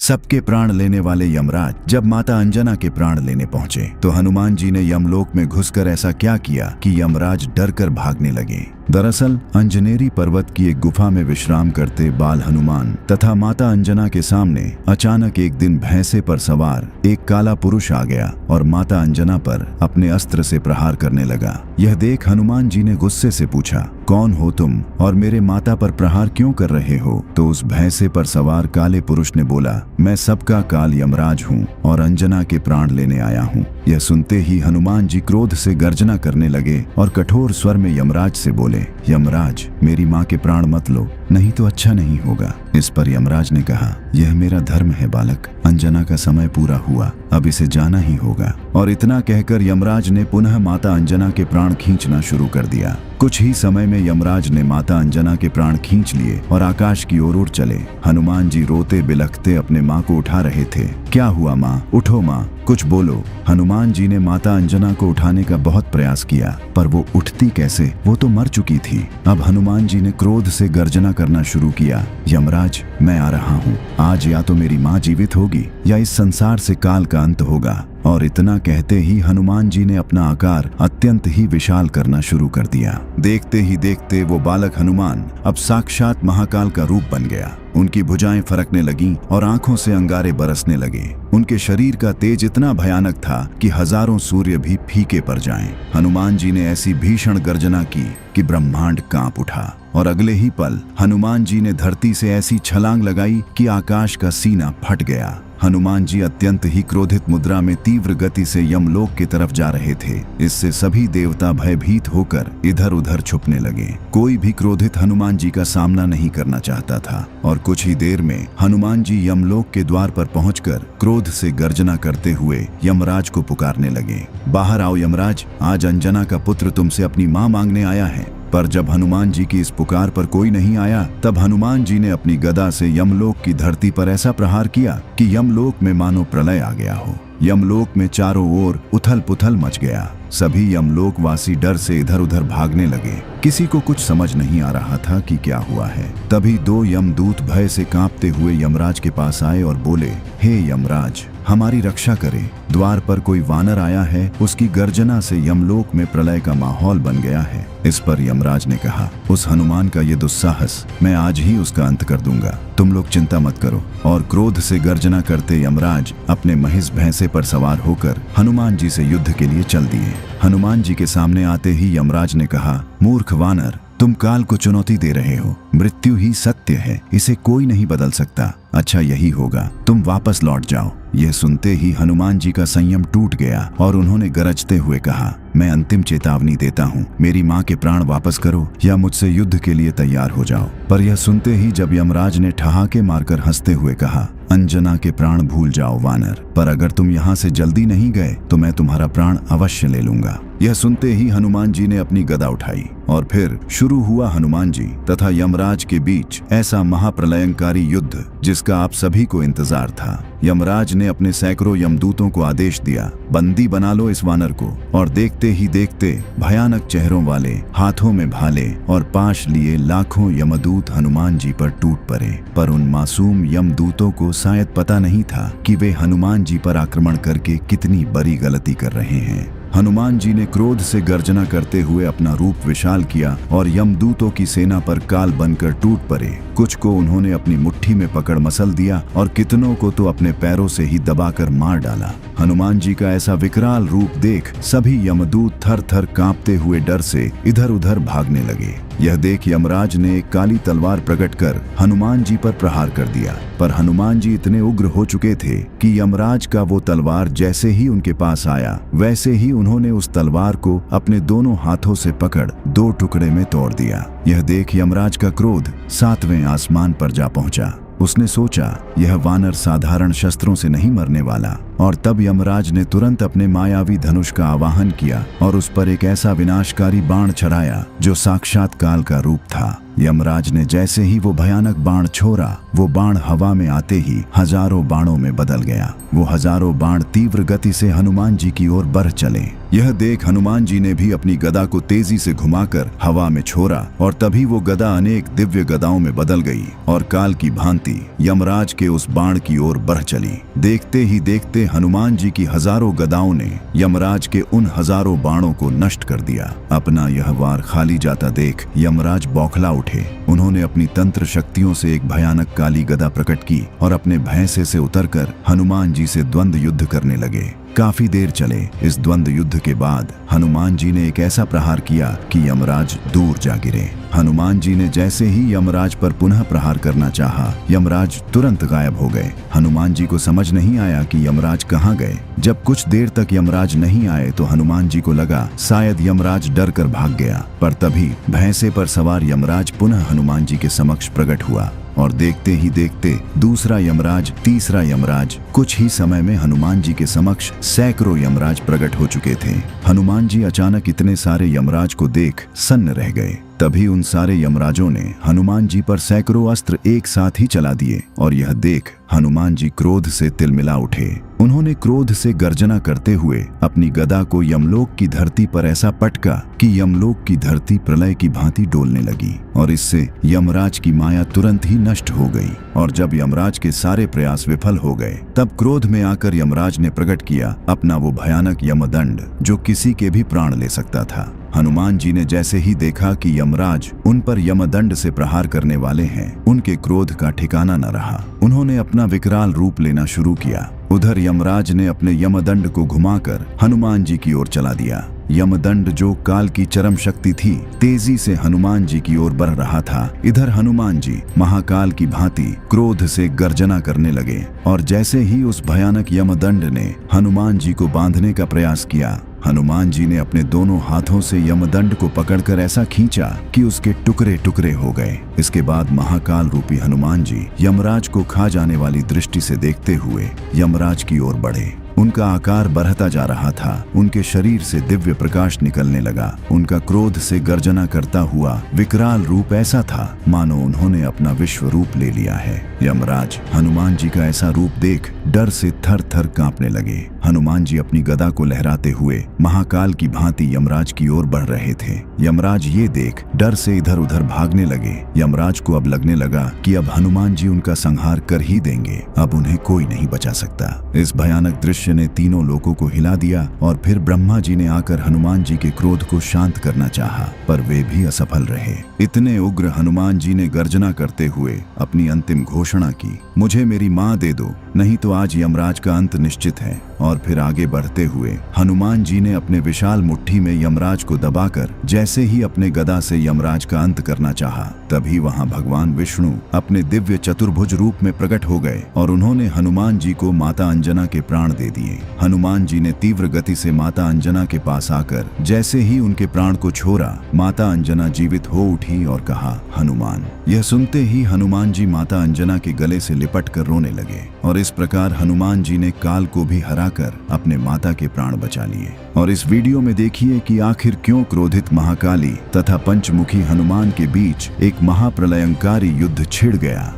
सबके प्राण लेने वाले यमराज जब माता अंजना के प्राण लेने पहुंचे तो हनुमान जी ने यमलोक में घुसकर ऐसा क्या किया कि यमराज डरकर भागने लगे। दरअसल अंजनेरी पर्वत की एक गुफा में विश्राम करते बाल हनुमान तथा माता अंजना के सामने अचानक एक दिन भैंसे पर सवार एक काला पुरुष आ गया और माता अंजना पर अपने अस्त्र से प्रहार करने लगा। यह देख हनुमान जी ने गुस्से से पूछा, कौन हो तुम और मेरे माता पर प्रहार क्यों कर रहे हो? तो उस भैंसे पर सवार काले पुरुष ने बोला, मैं सबका काल यमराज हूँ और अंजना के प्राण लेने आया हूँ। यह सुनते ही हनुमान जी क्रोध से गर्जना करने लगे और कठोर स्वर में यमराज से बोले, यमराज मेरी माँ के प्राण मत लो, नहीं तो अच्छा नहीं होगा। इस पर यमराज ने कहा, यह मेरा धर्म है बालक, अंजना का समय पूरा हुआ, अब इसे जाना ही होगा। और इतना कहकर यमराज ने पुनः माता अंजना के प्राण खींचना शुरू कर दिया। कुछ ही समय में यमराज ने माता अंजना के प्राण खींच लिए और आकाश की ओर उड़ चले। हनुमान जी रोते बिलखते अपने माँ को उठा रहे थे। क्या हुआ माँ, उठो माँ, कुछ बोलो। हनुमान जी ने माता अंजना को उठाने का बहुत प्रयास किया पर वो उठती कैसे, वो तो मर चुकी थी। अब हनुमान जी ने क्रोध से गर्जना करना शुरू किया, यमराज मैं आ रहा हूँ, आज या तो मेरी माँ जीवित होगी या इस संसार से काल का अंत होगा। और इतना कहते ही हनुमान जी ने अपना आकार अत्यंत ही विशाल करना शुरू कर दिया। देखते ही देखते वो बालक हनुमान अब साक्षात महाकाल का रूप बन गया। उनकी भुजाएं फरकने लगीं और आंखों से अंगारे बरसने लगे। उनके शरीर का तेज इतना भयानक था कि हजारों सूर्य भी फीके पड़ जाएं। हनुमान जी ने ऐसी भीषण गर्जना की कि ब्रह्मांड कांप उठा और अगले ही पल हनुमान जी ने धरती से ऐसी छलांग लगाई कि आकाश का सीना फट गया। हनुमान जी अत्यंत ही क्रोधित मुद्रा में तीव्र गति से यमलोक की तरफ जा रहे थे। इससे सभी देवता भयभीत होकर इधर उधर छुपने लगे। कोई भी क्रोधित हनुमान जी का सामना नहीं करना चाहता था और कुछ ही देर में हनुमान जी यमलोक के द्वार पर पहुंचकर क्रोध से गर्जना करते हुए यमराज को पुकारने लगे, बाहर आओ यमराज, आज अंजना का पुत्र तुमसे अपनी मां मांगने आया है। पर जब हनुमान जी की इस पुकार पर कोई नहीं आया तब हनुमान जी ने अपनी गदा से यमलोक की धरती पर ऐसा प्रहार किया कि यमलोक में मानो प्रलय आ गया हो। यमलोक में चारों ओर उथल पुथल मच गया। सभी यमलोकवासी डर से इधर उधर भागने लगे। किसी को कुछ समझ नहीं आ रहा था कि क्या हुआ है। तभी दो यमदूत भय से कांपते हुए यमराज के पास आए और बोले, हे यमराज, हमारी रक्षा करे, द्वार पर कोई वानर आया है, उसकी गर्जना से यमलोक में प्रलय का माहौल बन गया है। इस पर यमराज ने कहा, उस हनुमान का ये दुस्साहस मैं आज ही उसका अंत कर दूंगा, तुम लोग चिंता मत करो। और क्रोध से गर्जना करते यमराज अपने महिष भैंसे पर सवार होकर हनुमान जी से युद्ध के लिए चल दिए। हनुमान जी के सामने आते ही यमराज ने कहा, मूर्ख वानर, तुम काल को चुनौती दे रहे हो, मृत्यु ही सत्य है, इसे कोई नहीं बदल सकता। अच्छा यही होगा, तुम वापस लौट जाओ। यह सुनते ही हनुमान जी का संयम टूट गया और उन्होंने गरजते हुए कहा, मैं अंतिम चेतावनी देता हूँ, मेरी माँ के प्राण वापस करो या मुझसे युद्ध के लिए तैयार हो जाओ। पर यह सुनते ही जब यमराज ने ठहाके मारकर हंसते हुए कहा, अंजना के प्राण भूल जाओ वानर, पर अगर तुम यहाँ से जल्दी नहीं गए तो मैं तुम्हारा प्राण अवश्य ले लूंगा। यह सुनते ही हनुमान जी ने अपनी गदा उठाई और फिर शुरू हुआ हनुमान जी तथा यमराज के बीच ऐसा महाप्रलयंकारी युद्ध जिसका आप सभी को इंतजार था। यमराज ने अपने सैकड़ों यमदूतों को आदेश दिया, बंदी बना लो इस वानर को। और देखते ही देखते भयानक चेहरों वाले, हाथों में भाले और पाश लिए लाखों यमदूत हनुमान जी पर टूट पड़े। पर उन मासूम यमदूतों को शायद पता नहीं था कि वे हनुमान जी पर आक्रमण करके कितनी बड़ी गलती कर रहे हैं। हनुमान जी ने क्रोध से गर्जना करते हुए अपना रूप विशाल किया और यमदूतों की सेना पर काल बनकर टूट पड़े। कुछ को उन्होंने अपनी मुट्ठी में पकड़ मसल दिया और कितनों को तो अपने पैरों से ही दबाकर मार डाला। हनुमान जी का ऐसा विकराल रूप देख सभी यमदूत थर थर कांपते हुए डर से इधर उधर भागने लगे। यह देख यमराज ने एक काली तलवार प्रकट कर हनुमान जी पर प्रहार कर दिया। पर हनुमान जी इतने उग्र हो चुके थे कि यमराज का वो तलवार जैसे ही उनके पास आया वैसे ही उन्होंने उस तलवार को अपने दोनों हाथों से पकड़ दो टुकड़े में तोड़ दिया। यह देख यमराज का क्रोध सातवें आसमान पर जा पहुंचा। उसने सोचा यह वानर साधारण शस्त्रों से नहीं मरने वाला और तब यमराज ने तुरंत अपने मायावी धनुष का आवाहन किया और उस पर एक ऐसा विनाशकारी बाण चढ़ाया जो साक्षात काल का रूप था। यमराज ने जैसे ही वो भयानक बाण छोड़ा, वो बाण हवा में आते ही हजारों बाणों में बदल गया। वो हजारों बाण तीव्र गति से हनुमान जी की ओर बढ़ चले। यह देख हनुमान जी ने भी अपनी गदा को तेजी से घुमाकर हवा में छोड़ा और तभी वो गदा अनेक दिव्य गदाओं में बदल गई और काल की भांति यमराज के उस बाण की ओर बढ़ चली। देखते ही देखते हनुमान जी की हजारों गदाओं ने यमराज के उन हजारों बाणों को नष्ट कर दिया। अपना यह वार खाली जाता देख यमराज बौखला उठे। उन्होंने अपनी तंत्र शक्तियों से एक भयानक काली गदा प्रकट की और अपने भैंसे से उतरकर हनुमान जी से द्वंद्व युद्ध करने लगे। काफी देर चले। इस द्वंद्व युद्ध के बाद हनुमान जी ने एक ऐसा प्रहार किया कि यमराज दूर जा गिरे। हनुमान जी ने जैसे ही यमराज पर पुनः प्रहार करना चाहा, यमराज तुरंत गायब हो गए। हनुमान जी को समझ नहीं आया कि यमराज कहाँ गए। जब कुछ देर तक यमराज नहीं आए तो हनुमान जी को लगा शायद यमराज डर कर भाग गया, पर तभी भैंसे पर सवार यमराज पुनः हनुमान जी के समक्ष प्रकट हुआ और देखते ही देखते दूसरा यमराज, तीसरा यमराज, कुछ ही समय में हनुमान जी के समक्ष सैकड़ों यमराज प्रकट हो चुके थे। हनुमान जी अचानक इतने सारे यमराज को देख सन्न रह गए। तभी उन सारे यमराजों ने हनुमान जी पर सैकड़ों अस्त्र एक साथ ही चला दिए और यह देख हनुमान जी क्रोध से तिलमिला उठे। उन्होंने क्रोध से गर्जना करते हुए अपनी गदा को यमलोक की धरती पर ऐसा पटका कि यमलोक की धरती प्रलय की भांति डोलने लगी और इससे यमराज की माया तुरंत ही नष्ट हो गई। और जब यमराज के सारे प्रयास विफल हो गए तब क्रोध में आकर यमराज ने प्रकट किया अपना वो भयानक यमदंड जो किसी के भी प्राण ले सकता था। हनुमान जी ने जैसे ही देखा कि यमराज उन पर यमदंड से प्रहार करने वाले हैं, उनके क्रोध का ठिकाना न रहा। उन्होंने अपना विकराल रूप लेना शुरू किया। उधर यमराज ने अपने यमदंड को घुमाकर हनुमान जी की ओर चला दिया। यमदंड जो काल की चरम शक्ति थी, तेजी से हनुमान जी की ओर बढ़ रहा था। इधर हनुमान जी महाकाल की भांति क्रोध से गर्जना करने लगे और जैसे ही उस भयानक यमदंड ने हनुमान जी को बांधने का प्रयास किया, हनुमान जी ने अपने दोनों हाथों से यमदंड को पकड़कर ऐसा खींचा कि उसके टुकड़े टुकड़े हो गए। इसके बाद महाकाल रूपी हनुमान जी यमराज को खा जाने वाली दृष्टि से देखते हुए यमराज की ओर बढ़े। उनका आकार बढ़ता जा रहा था। उनके शरीर से दिव्य प्रकाश निकलने लगा। उनका क्रोध से गर्जना करता हुआ विकराल रूप ऐसा था मानो उन्होंने अपना विश्व रूप ले लिया है। यमराज हनुमान जी का ऐसा रूप देख डर से थर थर कांपने लगे। हनुमान जी अपनी गदा को लहराते हुए महाकाल की भांति यमराज की ओर बढ़ रहे थे। यमराज ये देख डर से इधर उधर भागने लगे। यमराज को अब लगने लगा कि अब हनुमान जी उनका संहार कर ही देंगे, अब उन्हें कोई नहीं बचा सकता। इस भयानक दृश्य ने तीनों लोगों को हिला दिया और फिर ब्रह्मा जी ने आकर हनुमान जी के क्रोध को शांत करना चाहा, पर वे भी असफल रहे। इतने उग्र हनुमान जी ने गर्जना करते हुए अपनी अंतिम घोषणा की, मुझे मेरी माँ दे दो, नहीं तो आज यमराज का अंत निश्चित है। और फिर आगे बढ़ते हुए हनुमान जी ने अपने विशाल मुट्ठी में यमराज को दबाकर जैसे ही अपने गदा से यमराज का अंत करना चाहा, तभी वहां भगवान विष्णु अपने दिव्य चतुर्भुज रूप में प्रकट हो गए और उन्होंने हनुमान जी को माता अंजना के प्राण दे दिए। हनुमान जी ने तीव्र गति से माता अंजना के पास आकर जैसे ही उनके प्राण को छोड़ा, माता अंजना जीवित हो उठी और कहा, हनुमान। यह सुनते ही हनुमान जी माता अंजना के गले से लिपट कर रोने लगे और इस प्रकार हनुमान जी ने काल को भी हराकर अपने माता के प्राण बचा लिए। और इस वीडियो में देखिए कि आखिर क्यों क्रोधित महाकाली तथा पंचमुखी हनुमान के बीच एक महाप्रलयंकारी युद्ध छिड़ गया।